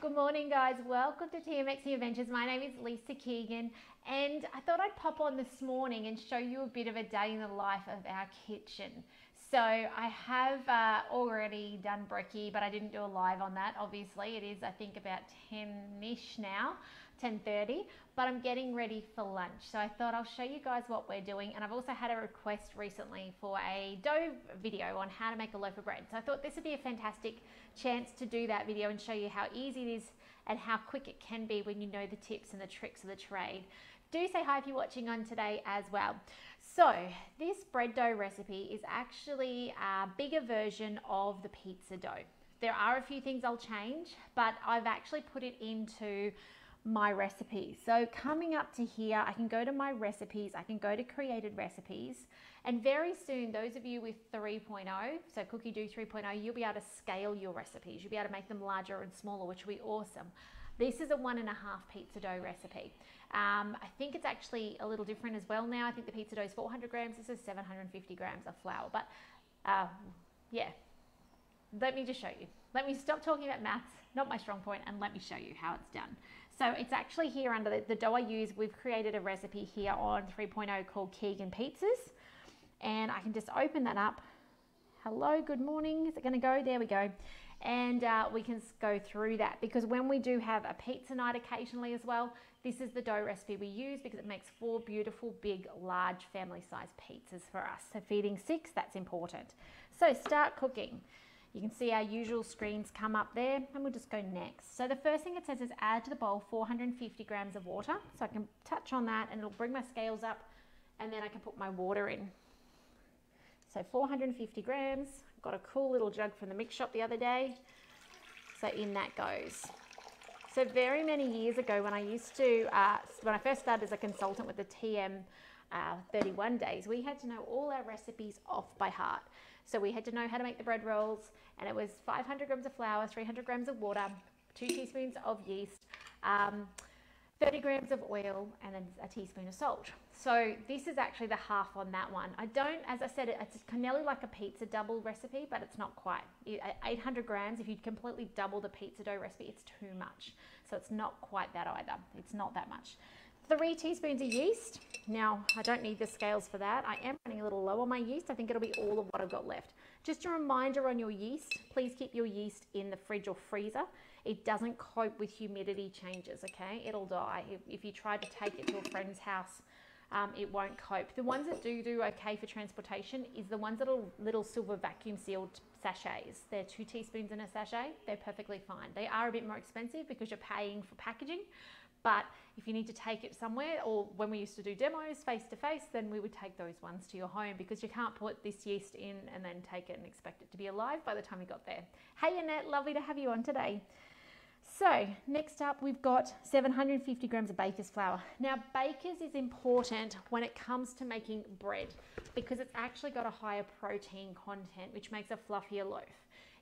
Good morning, guys. Welcome to TMX Adventures. My name is Lisa Keegan, and I thought I'd pop on this morning and show you a bit of a day in the life of our kitchen. So I have already done brekkie, but I didn't do a live on that. Obviously, it is I think about 10-ish now, 10:30, but I'm getting ready for lunch. So I thought I'll show you guys what we're doing, and I've also had a request recently for a dough video on how to make a loaf of bread. So I thought this would be a fantastic chance to do that video and show you how easy it is and how quick it can be when you know the tips and the tricks of the trade. Do say hi if you're watching on today as well. So this bread dough recipe is actually a bigger version of the pizza dough. There are a few things I'll change, but I've actually put it into my recipes. So coming up to here, I can go to my recipes, I can go to created recipes, and very soon, those of you with 3.0, so Cookie Do 3.0, you'll be able to scale your recipes. You'll be able to make them larger and smaller, which will be awesome. This is a 1.5 pizza dough recipe. I think it's actually a little different as well now. I think the pizza dough is 400 grams. This is 750 grams of flour. But yeah, let me just show you. Let me stop talking about maths, not my strong point, and let me show you how it's done. So it's actually here under the dough I use. We've created a recipe here on 3.0 called Keegan Pizzas. And I can just open that up. Hello, good morning. Is it going to go? There we go. And we can go through that, because when we do have a pizza night occasionally as well, this is the dough recipe we use because it makes 4 beautiful, big, large family-sized pizzas for us. So feeding 6, that's important. So start cooking. You can see our usual screens come up there, and we'll just go next. So the first thing it says is add to the bowl 450 grams of water. So I can touch on that and it'll bring my scales up, and then I can put my water in. So 450 grams, got a cool little jug from the mix shop the other day. So in that goes. So very many years ago when I used to, when I first started as a consultant with the TM 31 days, we had to know all our recipes off by heart. So we had to know how to make the bread rolls, and it was 500 grams of flour, 300 grams of water, 2 teaspoons of yeast, 30 grams of oil, and then a teaspoon of salt. So this is actually the half on that one. I don't, as I said, it's nearly like a pizza double recipe, but it's not quite. 800 grams, if you completely double the pizza dough recipe, it's too much. So it's not quite that either. It's not that much. 3 teaspoons of yeast. Now, I don't need the scales for that. I am running a little low on my yeast. I think it'll be all of what I've got left. Just a reminder on your yeast, please keep your yeast in the fridge or freezer. It doesn't cope with humidity changes, okay? It'll die. If you try to take it to a friend's house, it won't cope. The ones that do okay for transportation is the ones that are little silver vacuum sealed sachets. They're 2 teaspoons in a sachet. They're perfectly fine. They are a bit more expensive because you're paying for packaging, but if you need to take it somewhere, or when we used to do demos face to face, then we would take those ones to your home, because you can't put this yeast in and then take it and expect it to be alive by the time you got there. Hey Annette, lovely to have you on today. So next up, we've got 750 grams of baker's flour. Now baker's is important when it comes to making bread, because it's actually got a higher protein content, which makes a fluffier loaf.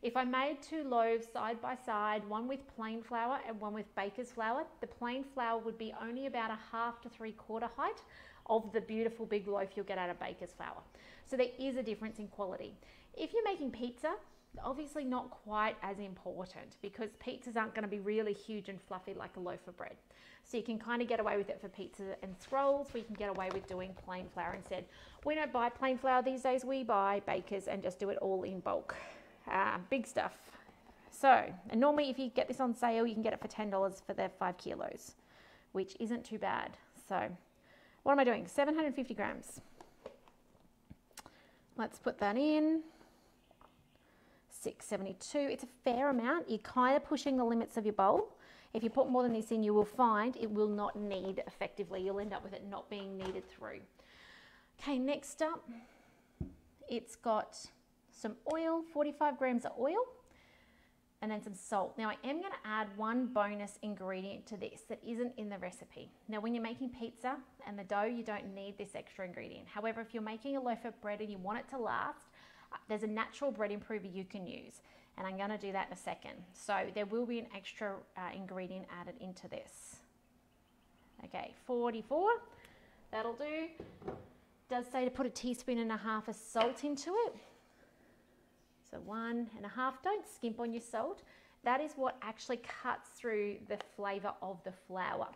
If I made 2 loaves side by side, one with plain flour and one with baker's flour, the plain flour would be only about 1/2 to 3/4 height of the beautiful big loaf you'll get out of baker's flour. So there is a difference in quality. If you're making pizza, obviously not quite as important, because pizzas aren't going to be really huge and fluffy like a loaf of bread. So you can kind of get away with it for pizza and scrolls, where you can get away with doing plain flour instead. We don't buy plain flour these days, we buy baker's and just do it all in bulk. Big stuff. So, and normally if you get this on sale, you can get it for $10 for the 5 kilos, which isn't too bad. So what am I doing? 750 grams. Let's put that in. 672. It's a fair amount. You're kind of pushing the limits of your bowl. If you put more than this in, you will find it will not knead effectively. You'll end up with it not being kneaded through. Okay, next up, it's got some oil, 45 grams of oil, and then some salt. Now I am going to add one bonus ingredient to this that isn't in the recipe. Now when you're making pizza and the dough, you don't need this extra ingredient. However, if you're making a loaf of bread and you want it to last, there's a natural bread improver you can use, and I'm going to do that in a second. So there will be an extra ingredient added into this. Okay, 44, that'll do. Does say to put 1.5 teaspoons of salt into it. So 1.5, don't skimp on your salt. That is what actually cuts through the flavor of the flour.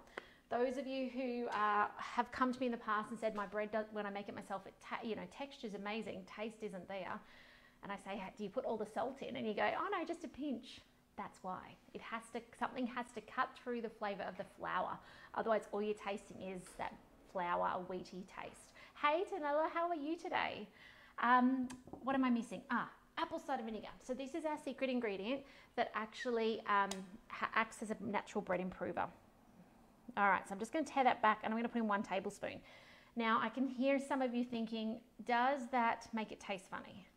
Those of you who have come to me in the past and said my bread does, when I make it myself, texture's amazing, taste isn't there. And I say, do you put all the salt in? And you go, oh no, just a pinch. That's why. Something has to cut through the flavor of the flour. Otherwise, all you're tasting is that flour, wheaty taste. Hey, Tanella, how are you today? What am I missing? Apple cider vinegar. So this is our secret ingredient that actually acts as a natural bread improver. All right, so I'm just going to tear that back and I'm going to put in 1 tablespoon. Now, I can hear some of you thinking, does that make it taste funny?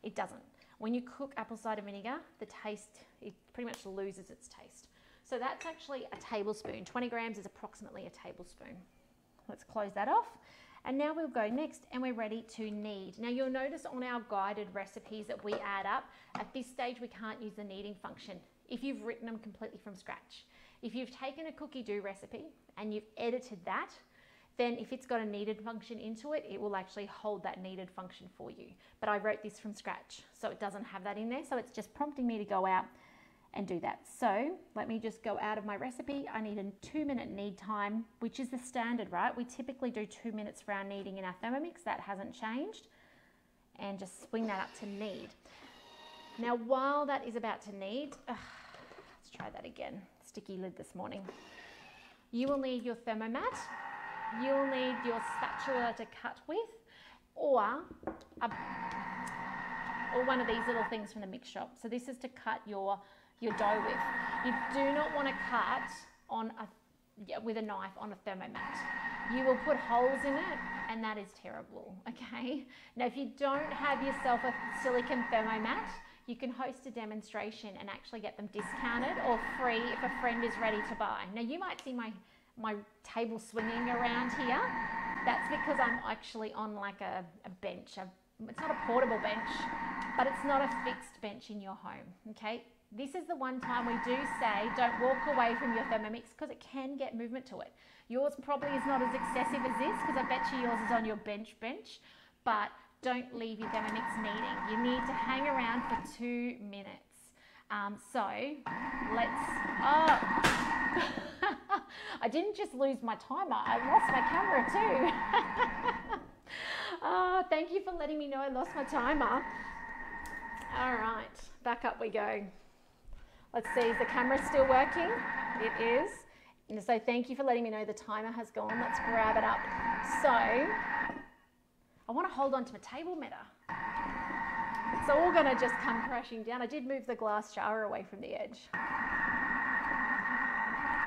It doesn't. When you cook apple cider vinegar, the taste, it pretty much loses its taste. So that's actually a tablespoon. 20 grams is approximately a tablespoon. Let's close that off. And now we'll go next and we're ready to knead. Now you'll notice on our guided recipes that we add up, at this stage we can't use the kneading function if you've written them completely from scratch. If you've taken a cookie dough recipe and you've edited that, then if it's got a kneaded function into it, it will actually hold that kneaded function for you. But I wrote this from scratch, so it doesn't have that in there. So it's just prompting me to go out and do that. So let me just go out of my recipe. I need a 2-minute knead time, which is the standard, right? We typically do 2 minutes for our kneading in our Thermomix. That hasn't changed. And just swing that up to knead. Now, while that is about to knead, let's try that again. Sticky lid this morning. You will need your thermomat. You'll need your spatula to cut with, or one of these little things from the mix shop. So this is to cut your dough with. You do not want to cut with a knife on a thermomat. You will put holes in it, and that is terrible, okay? Now, if you don't have yourself a silicone thermomat, you can host a demonstration and actually get them discounted or free if a friend is ready to buy. Now, you might see my table swinging around here. That's because I'm actually on like a bench. It's not a portable bench, but it's not a fixed bench in your home, okay? This is the one time we do say don't walk away from your Thermomix because it can get movement to it. Yours probably is not as excessive as this because I bet you yours is on your bench, but don't leave your Thermomix kneading. You need to hang around for 2 minutes. So let's, I didn't just lose my timer, I lost my camera too. Thank you for letting me know I lost my timer. All right, back up we go. Let's see, is the camera still working? It is. And so thank you for letting me know the timer has gone. Let's grab it up. So, I want to hold on to my table better. It's all going to just come crashing down. I did move the glass jar away from the edge.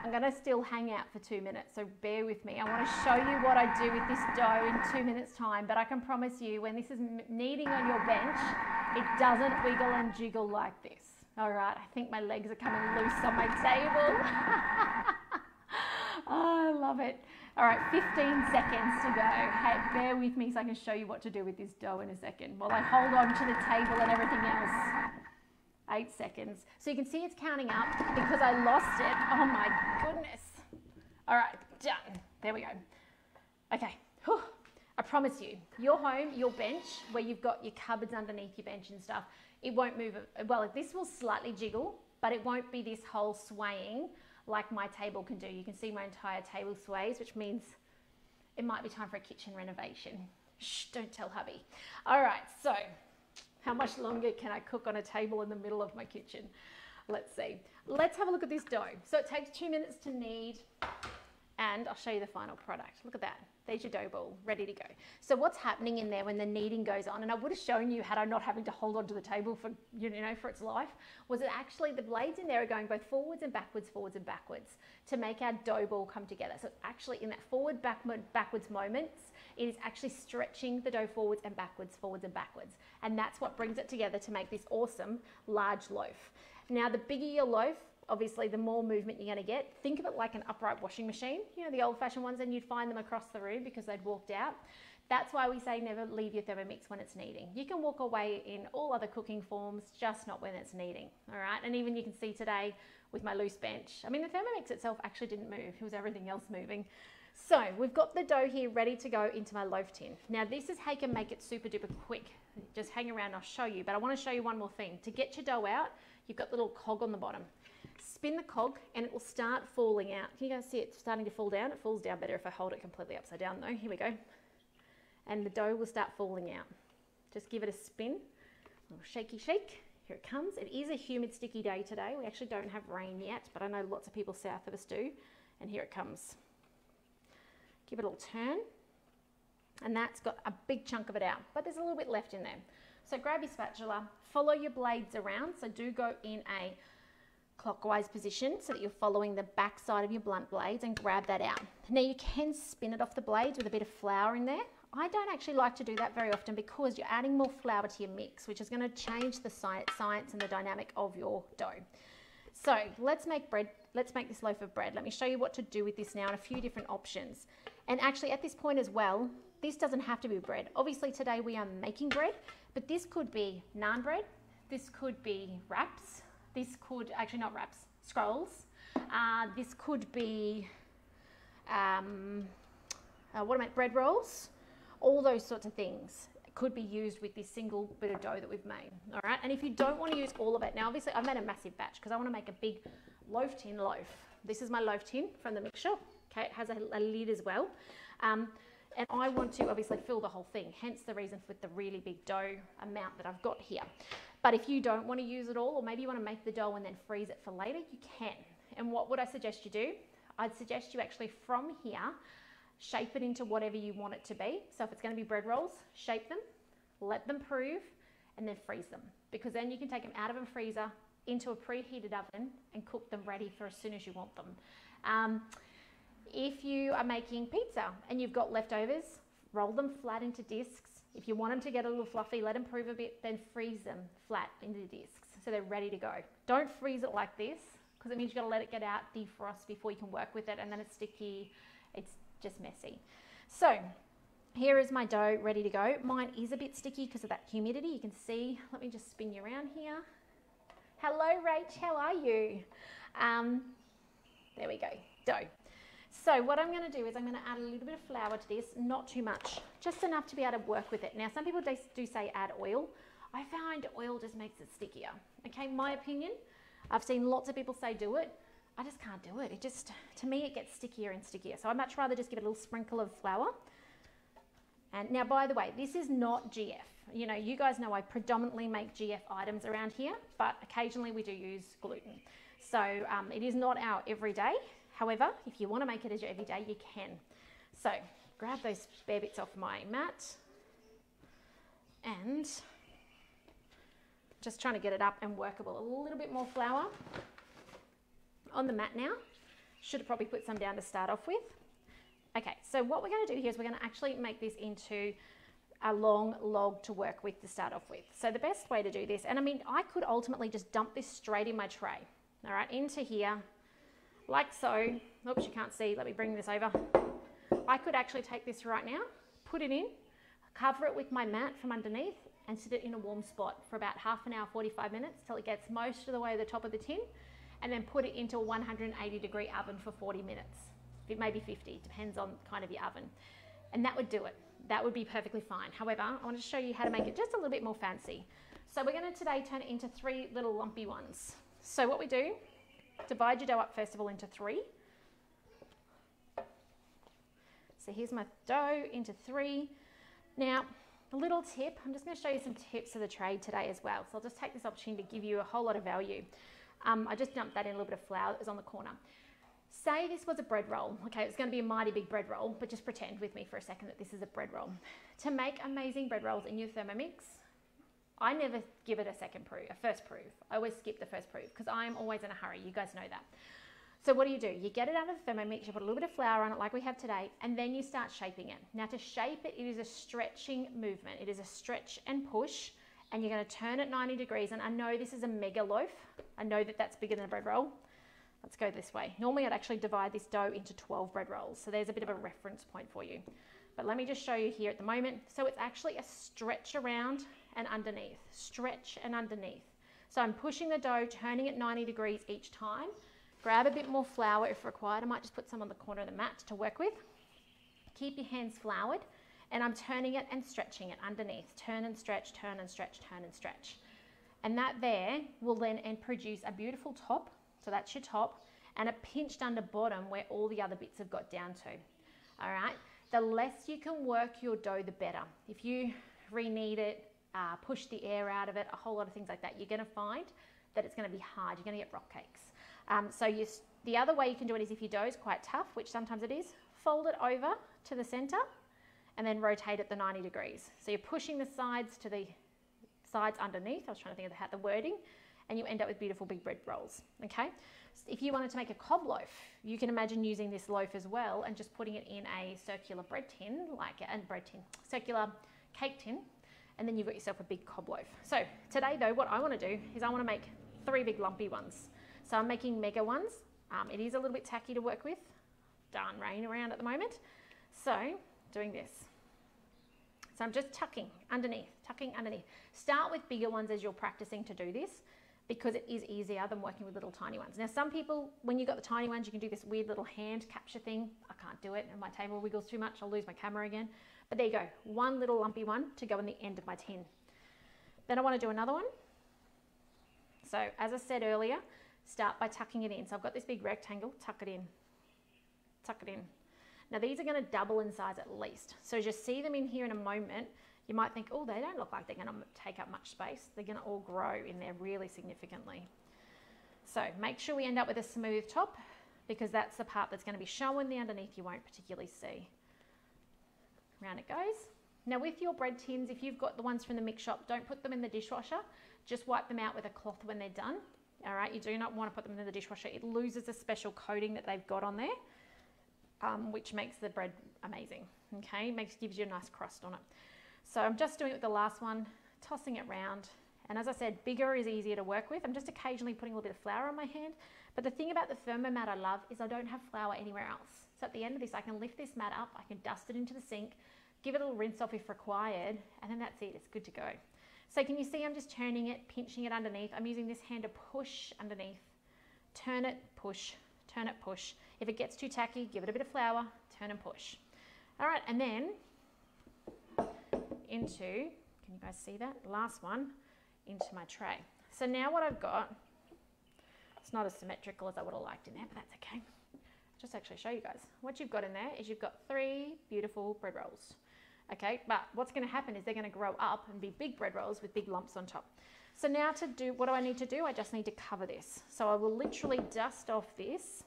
I'm going to still hang out for 2 minutes, so bear with me. I want to show you what I do with this dough in 2 minutes time, but I can promise you when this is kneading on your bench, it doesn't wiggle and jiggle like this. All right, I think my legs are coming loose on my table. Oh, I love it. All right, 15 seconds to go. Hey, bear with me so I can show you what to do with this dough in a second while I hold on to the table and everything else. 8 seconds. So you can see it's counting up because I lost it. Oh my goodness. All right, done. There we go. Okay. Whew. I promise you, your home, your bench, where you've got your cupboards underneath your bench and stuff, it won't move. Well, this will slightly jiggle, but it won't be this whole swaying like my table can do. You can see my entire table sways, which means it might be time for a kitchen renovation. Shh, don't tell hubby. All right, so how much longer can I cook on a table in the middle of my kitchen? Let's see. Let's have a look at this dough. So it takes 2 minutes to knead, and I'll show you the final product. Look at that. There's your dough ball, ready to go. So what's happening in there when the kneading goes on, and I would have shown you had I not having to hold onto the table for, for its life, was that actually the blades in there are going both forwards and backwards to make our dough ball come together. So it's actually in that backwards moments, it is actually stretching the dough forwards and backwards. And that's what brings it together to make this awesome large loaf. Now, the bigger your loaf, obviously the more movement you're going to get. Think of it like an upright washing machine, the old-fashioned ones, and you'd find them across the room because they'd walked out. That's why we say never leave your Thermomix when it's kneading. You can walk away in all other cooking forms, just not when it's kneading, all right? And even you can see today with my loose bench, I mean, the Thermomix itself actually didn't move. It was everything else moving. So we've got the dough here ready to go into my loaf tin. Now this is how you can make it super duper quick. Just hang around, I'll show you, but I want to show you one more thing. To get your dough out, you've got the little cog on the bottom. Spin the cog and it will start falling out. Can you guys see it starting to fall down? It falls down better if I hold it completely upside down though. Here we go. And the dough will start falling out. Just give it a spin, a little shaky shake. Here it comes. It is a humid, sticky day today. We actually don't have rain yet, but I know lots of people south of us do. And here it comes. Give it a little turn. And that's got a big chunk of it out, but there's a little bit left in there. So grab your spatula, follow your blades around. So do go in a clockwise position so that you're following the back side of your blunt blades and grab that out. Now you can spin it off the blades with a bit of flour in there. I don't actually like to do that very often because you're adding more flour to your mix, which is going to change the science and the dynamic of your dough. So let's make bread. Let's make this loaf of bread. Let me show you what to do with this now and a few different options. And actually at this point as well, this doesn't have to be bread. Obviously today we are making bread, but this could be naan bread. This could be wraps. This could, actually not wraps, scrolls. This could be, bread rolls. All those sorts of things could be used with this single bit of dough that we've made, all right? And if you don't want to use all of it, now obviously I've made a massive batch because I want to make a big loaf tin loaf. This is my loaf tin from the mix shop, okay? It has a lid as well. And I want to obviously fill the whole thing, hence the reason for the really big dough amount that I've got here. But if you don't want to use it all, or maybe you want to make the dough and then freeze it for later, you can. And what would I suggest you do? I'd suggest you actually from here, shape it into whatever you want it to be. So if it's going to be bread rolls, shape them, let them prove, and then freeze them. Because then you can take them out of a freezer into a preheated oven and cook them ready for as soon as you want them. If you are making pizza and you've got leftovers, roll them flat into discs. If you want them to get a little fluffy, let them prove a bit, then freeze them flat into discs so they're ready to go. Don't freeze it like this because it means you've got to let it get out, defrost before you can work with it, and then it's sticky. It's just messy. So here is my dough ready to go. Mine is a bit sticky because of that humidity. You can see, let me just spin you around here. Hello Rach, how are you? There we go, dough. So what I'm going to do is I'm going to add a little bit of flour to this, not too much, just enough to be able to work with it. Now some people do say add oil. I find oil just makes it stickier. Okay, my opinion. I've seen lots of people say do it. I just can't do it. It just, to me, it gets stickier and stickier. So I'd much rather just give it a little sprinkle of flour. And now, by the way, this is not GF. You know, you guys know I predominantly make GF items around here, but occasionally we do use gluten. So it is not our everyday. However, if you want to make it as your everyday, you can. So grab those spare bits off my mat and just trying to get it up and workable. A little bit more flour on the mat now. Should have probably put some down to start off with. Okay, so what we're going to do here is we're going to actually make this into a long log to work with to start off with. So the best way to do this, and I mean, I could ultimately just dump this straight in my tray, all right, into here, like so. Oops, you can't see, let me bring this over. I could actually take this right now, put it in, cover it with my mat from underneath, and sit it in a warm spot for about half an hour, 45 minutes, till it gets most of the way to the top of the tin, and then put it into a 180 degree oven for 40 minutes. Maybe 50, depends on kind of your oven. And that would do it. That would be perfectly fine. However, I want to show you how to make it just a little bit more fancy. So we're going to today turn it into 3 little lumpy ones. So what we do, divide your dough up first of all into 3. So here's my dough into 3. Now, a little tip, I'm just going to show you some tips of the trade today as well. So I'll just take this opportunity to give you a whole lot of value. I just dumped that in a little bit of flour that was on the corner. Say this was a bread roll. Okay, it's going to be a mighty big bread roll, but just pretend with me for a second that this is a bread roll. To make amazing bread rolls in your Thermomix, I never give it a first proof. I always skip the first proof because I'm always in a hurry. You guys know that. So what do? You get it out of the Thermomix, you put a little bit of flour on it like we have today, and then you start shaping it. Now to shape it, it is a stretching movement. It is a stretch and push, and you're going to turn it 90 degrees. And I know this is a mega loaf. I know that that's bigger than a bread roll. Let's go this way. Normally I'd actually divide this dough into 12 bread rolls. So there's a bit of a reference point for you. But let me just show you here at the moment. So it's actually a stretch around and underneath. Stretch and underneath. So I'm pushing the dough, turning it 90 degrees each time. Grab a bit more flour if required. I might just put some on the corner of the mat to work with. Keep your hands floured. And I'm turning it and stretching it underneath. Turn and stretch, turn and stretch, turn and stretch. And that there will then produce a beautiful top. So that's your top, and a pinched under bottom where all the other bits have got down to. All right. The less you can work your dough, the better. If you re-knead it, push the air out of it, a whole lot of things like that, you're going to find that it's going to be hard. You're going to get rock cakes. The other way you can do it is if your dough is quite tough, which sometimes it is, fold it over to the center and then rotate it the 90 degrees. So you're pushing the sides to the sides underneath. I was trying to think of the wording, and you end up with beautiful big bread rolls. Okay. If you wanted to make a cob loaf, you can imagine using this loaf as well and just putting it in a circular bread tin, circular cake tin, and then you've got yourself a big cob loaf. So today though, what I want to do is I want to make 3 big lumpy ones. So I'm making mega ones. It is a little bit tacky to work with. Darn rain around at the moment. So doing this. So I'm just tucking underneath. Start with bigger ones as you're practicing to do this, because it is easier than working with little tiny ones. Now some people, when you've got the tiny ones, you can do this weird little hand capture thing. I can't do it and my table wiggles too much. I'll lose my camera again. But there you go, one little lumpy one to go in the end of my tin. Then I want to do another one. So as I said earlier, start by tucking it in. So I've got this big rectangle, tuck it in. Now these are going to double in size at least. So as you see them in here in a moment, you might think, oh, they don't look like they're going to take up much space. They're going to all grow in there really significantly. So make sure we end up with a smooth top, because that's the part that's going to be showing. The underneath you won't particularly see. Round it goes. Now with your bread tins, if you've got the ones from the mix shop, don't put them in the dishwasher. Just wipe them out with a cloth when they're done. All right, you do not want to put them in the dishwasher. It loses a special coating that they've got on there, which makes the bread amazing. Okay, gives you a nice crust on it. So I'm just doing it with the last one, tossing it round. And as I said, bigger is easier to work with. I'm just occasionally putting a little bit of flour on my hand. But the thing about the Thermomat I love is I don't have flour anywhere else. So at the end of this, I can lift this mat up, I can dust it into the sink, give it a little rinse off if required, and then that's it, it's good to go. So can you see I'm just turning it, pinching it underneath. I'm using this hand to push underneath, turn it, push, turn it, push. If it gets too tacky, give it a bit of flour, turn and push. All right, and then into, can you guys see that? Last one, into my tray. So now what I've got, it's not as symmetrical as I would have liked in there, but that's okay. Just actually show you guys. What you've got in there is you've got 3 beautiful bread rolls. Okay, but what's going to happen is they're going to grow up and be big bread rolls with big lumps on top. So now to do, what do I need to do? I just need to cover this. So I will literally dust off this,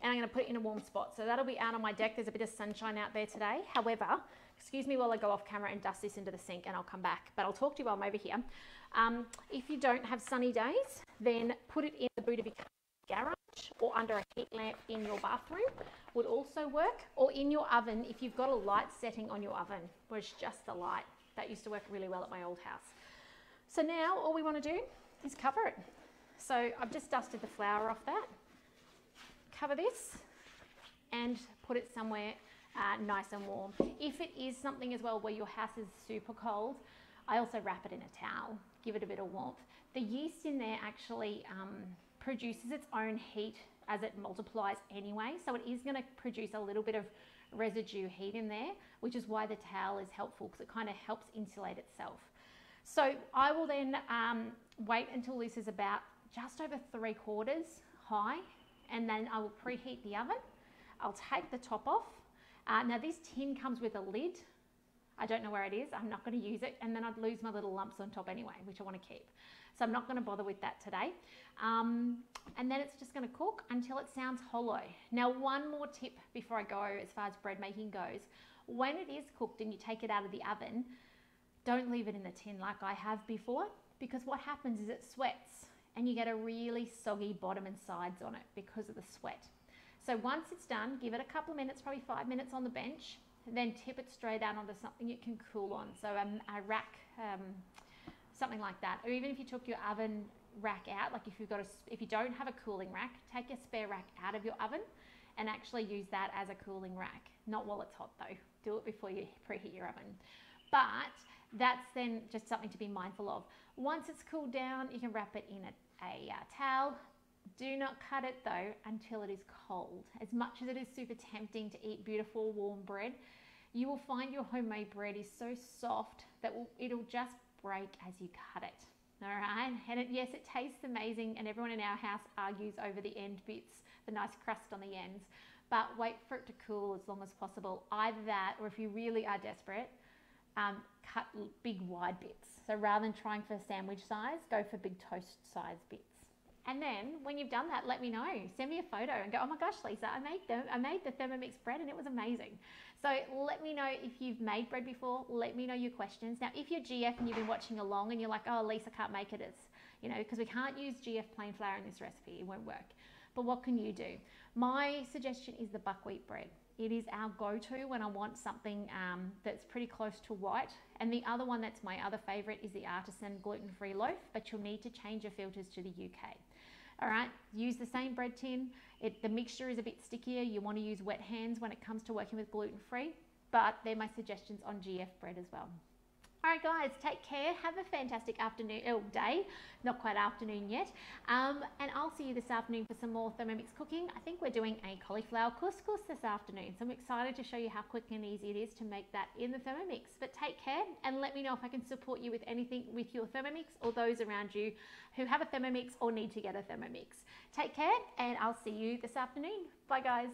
and I'm going to put it in a warm spot. So that'll be out on my deck. There's a bit of sunshine out there today. However, excuse me while I go off camera and dust this into the sink, and I'll come back. But I'll talk to you while I'm over here. If you don't have sunny days, then put it in the boot of your garage or under a heat lamp in your bathroom would also work, or in your oven if you've got a light setting on your oven where it's just the light. That used to work really well at my old house. So now all we want to do is cover it. So I've just dusted the flour off that. Cover this and put it somewhere nice and warm. If it is something as well where your house is super cold, I also wrap it in a towel, give it a bit of warmth. The yeast in there actually produces its own heat as it multiplies anyway, so it is going to produce a little bit of residue heat in there, which is why the towel is helpful, because it kind of helps insulate itself. So I will then wait until this is about just over 3/4 high, and then I will preheat the oven. I'll take the top off. Now this tin comes with a lid. I don't know where it is. I'm not going to use it, and then I'd lose my little lumps on top anyway, which I want to keep. So I'm not going to bother with that today. And then it's just going to cook until it sounds hollow. Now, one more tip before I go as far as bread making goes. When it is cooked and you take it out of the oven, don't leave it in the tin like I have before, because what happens is it sweats and you get a really soggy bottom and sides on it because of the sweat. So once it's done, give it a couple of minutes, probably 5 minutes on the bench, and then tip it straight out onto something it can cool on. So a rack, something like that. Or even if you took your oven rack out, like if you don't have a cooling rack, take your spare rack out of your oven and actually use that as a cooling rack. Not while it's hot though. Do it before you preheat your oven. But that's then just something to be mindful of. Once it's cooled down, you can wrap it in a towel. Do not cut it though until it is cold. As much as it is super tempting to eat beautiful warm bread, you will find your homemade bread is so soft that it'll just break as you cut it. All right, and yes, it tastes amazing, and everyone in our house argues over the end bits, the nice crust on the ends, but wait for it to cool as long as possible. Either that, or if you really are desperate, cut big wide bits. So rather than trying for sandwich size, go for big toast size bits. And then when you've done that, let me know. Send me a photo and go, oh my gosh, Lisa, I made the Thermomix bread and it was amazing. So let me know if you've made bread before. Let me know your questions. Now, if you're GF and you've been watching along and you're like, oh, Lisa, can't make it, it's, you know, because we can't use GF plain flour in this recipe, it won't work. But what can you do? My suggestion is the buckwheat bread. It is our go-to when I want something that's pretty close to white. And the other one that's my other favorite is the artisan gluten-free loaf, but you'll need to change your filters to the UK. All right, use the same bread tin. The mixture is a bit stickier. You want to use wet hands when it comes to working with gluten-free, but they're my suggestions on GF bread as well. All right, guys, take care. Have a fantastic afternoon, day, not quite afternoon yet. And I'll see you this afternoon for some more Thermomix cooking. I think we're doing a cauliflower couscous this afternoon, so I'm excited to show you how quick and easy it is to make that in the Thermomix. But take care, and let me know if I can support you with anything with your Thermomix or those around you who have a Thermomix or need to get a Thermomix. Take care, and I'll see you this afternoon. Bye, guys.